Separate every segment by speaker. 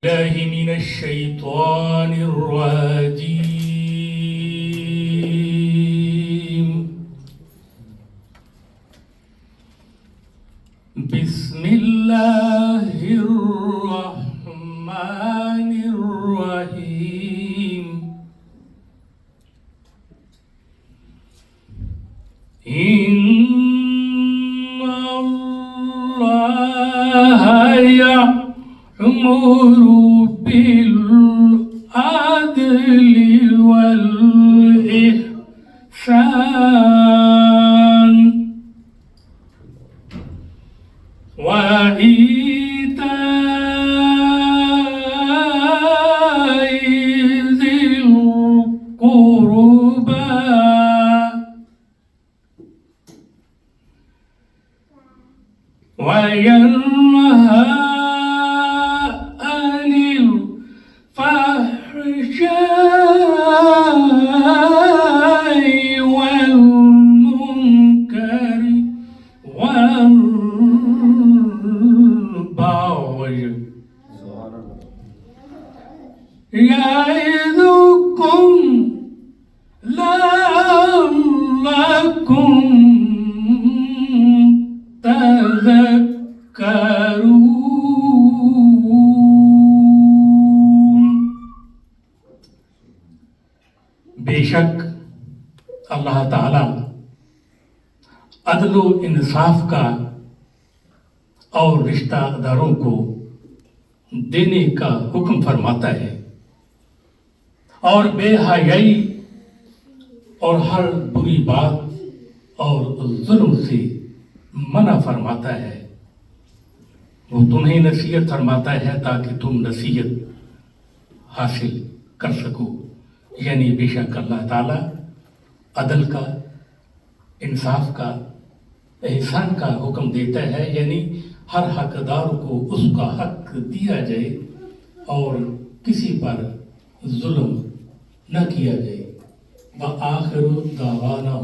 Speaker 1: الله من الشيطان الرجيم. بسم الله الرحمن الرحيم. إن الله يأمر بالعدل والإحسان وإيتاء ذي القربى وينهى عن الفحشاء والمنكر والبغي يعظكم لعلكم तज़क्करून। बेशक अल्लाह ताला अदल व इंसाफ का और रिश्तेदारों को देने का हुक्म फरमाता है और बेहयाई और हर बुरी बात और जुल्म से मना फरमाता है। वो तुम्हें नसीहत फरमाता है ताकि तुम नसीहत हासिल कर सको। यानी बेशक अल्लाह ताला अदल का, इंसाफ का, एहसान का हुक्म देता है, यानी हर हकदार को उसका हक दिया जाए और किसी पर जुल्म न किया जाए। व आखिरु दावाना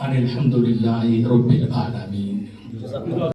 Speaker 1: अनिल हम्दुलिल्लाहि रब्बिल आलमीन।